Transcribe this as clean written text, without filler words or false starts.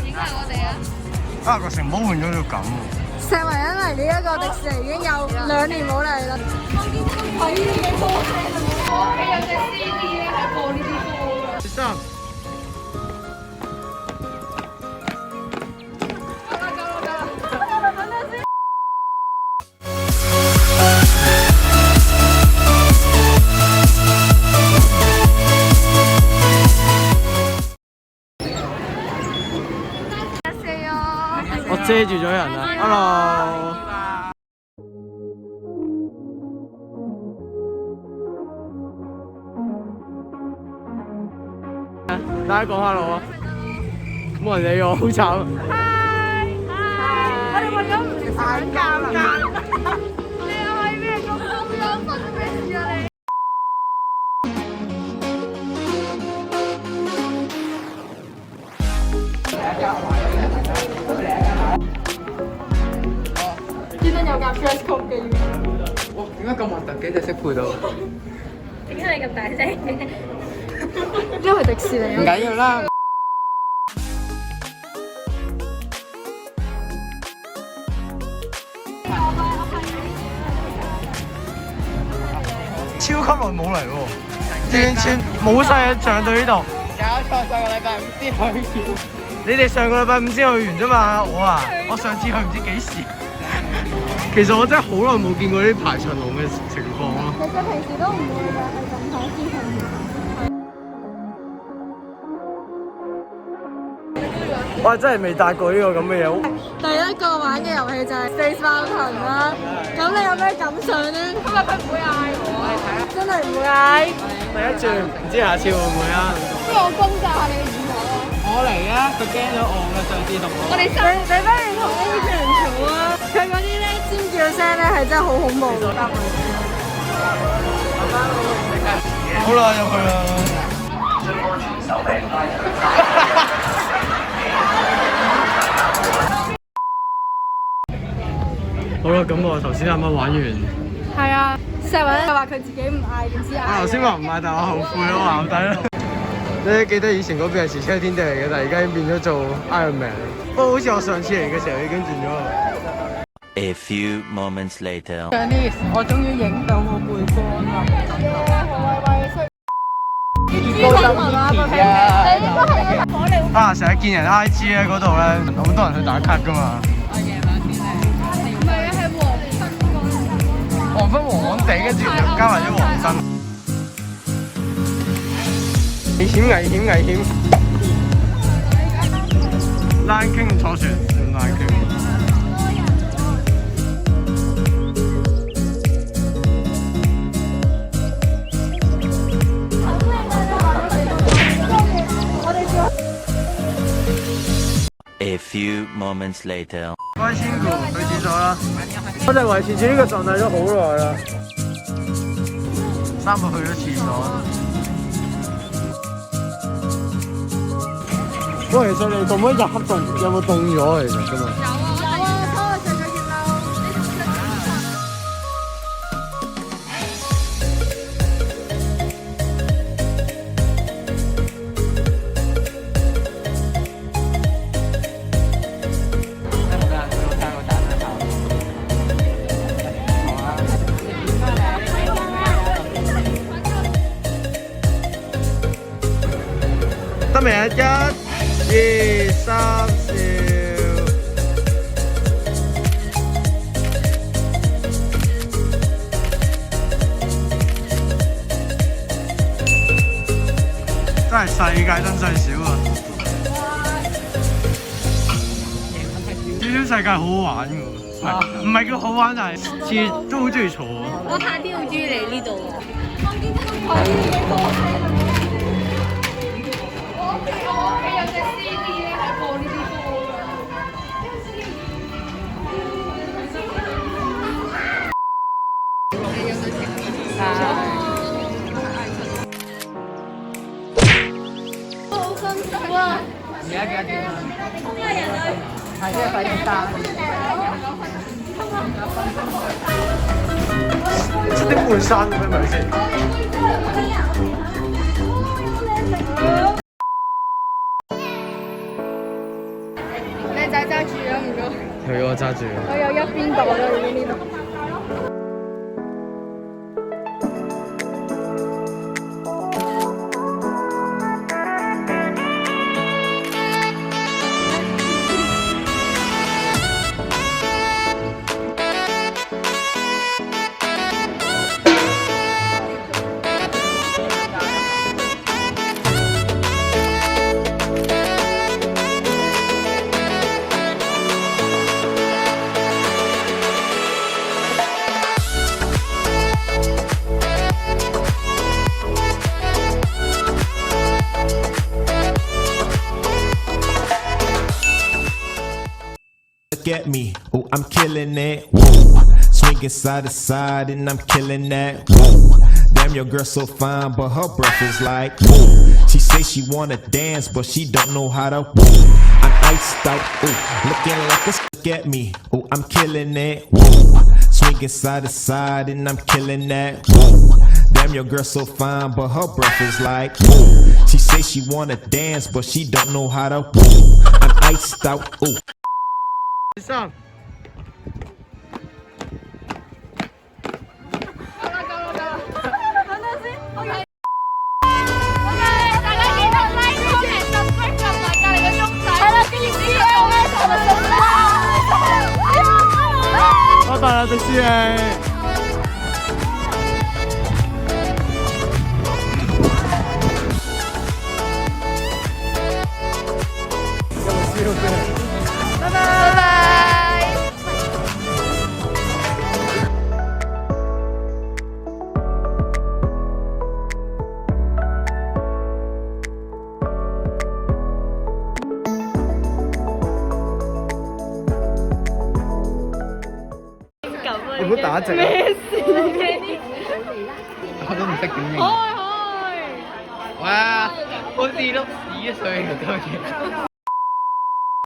點解我哋啊？啊個城堡換咗到咁喎！石圍因為呢一個迪士尼已經有2年冇嚟啦。睇呢啲歌，我屋企有隻 CD 咧，係播呢啲歌㗎。三。我遮住咗人啦 ，Hello。大家講 hello 啊！冇人理我，好慘。我哋為咗唔想尷尬，你又係咩咁中央分咩事啊你？專登有架 dress code 嘅。哇！點解咁核突嘅隻色配到？點解你咁大聲嘅？因為迪士尼唔緊要啦。超級耐冇嚟喎，完全冇晒嘢上到呢度。搞錯，上個禮拜五先去完。你哋上個禮拜五先去完啫嘛？我上次去唔知幾時。其實我真係好耐冇見過呢排長龍嘅情況咯。其實平時都唔會嘅，係近排先去。我真係未搭過呢個咁嘅嘢。第一個玩嘅遊戲就係 Space Mountain 啦。咁你有咩感想咧？今日佢唔會嗌我，真係唔會嗌。第一轉唔知下次會唔會啊？不如我公教下你唔好啊。我嚟啊！佢驚咗我啦，上次同我。你不如同 Adrian 嘈啊！佢嗰啲咧尖叫聲咧係真係好恐怖。好啦，入去啦。好啦，咁我頭先啱啱玩完。係啊，石雲就話佢自己唔嗌，點知嗌。我頭先話唔嗌，但我後悔咯，話唔抵啦。你記得以前嗰邊係時車天地嚟嘅，但係而家已經變咗做 Iron Man。不過好似我上次嚟嘅時候已經轉咗啦。A few moments later。我終於影到我背光啦！啊，成日見人 IG 咧嗰度咧，好多人去打卡噶嘛。唔係啊，係黃昏黃黃地，跟住加埋啲黃身。危險危險危險 ！Lion King 坐船，Lion King。A few moments later。關千古去廁所啦！我哋維持住呢個狀態咗好耐啦。3個去咗廁所。喂，其實你咁樣入黑洞有冇凍咗其實㗎嘛？有啊，初我上咗熱鬧。得未啊？1、2、3，笑。真係世界真細小啊！呢啲世界好好玩㗎喎，唔係叫好玩，但係次次都好中意坐。我夏天好中意嚟呢度喎。我屋企有隻 CD 咧，係播呢啲歌㗎。好辛苦啊！而家幾多點啊？今日人類係即係快啲打。7點半閂嘅咪先。仔揸住啊，唔該。佢我揸住。我有一邊袋啦，已經呢度。Look at me, oh, I'm killing it. Whoa, swinging side to side, and I'm killing that. Whoa, damn, your girl so fine, but her breath is like. Whoa, she say she wanna dance, but she don't know how to. Whoa, I'm iced out, oh, looking like a. Look at me, oh, I'm killing it. Whoa, swinging side to side, and I'm killing that. Whoa, damn, your girl so fine, but her breath is like. Whoa, she say she wanna dance, but she don't know how to. Whoa, I'm iced out, oh. 3。拜拜啦，迪士尼。拜拜。你唔好打直啊！咩事？我都唔識點應。哇！好似碌屎碎咁多嘢。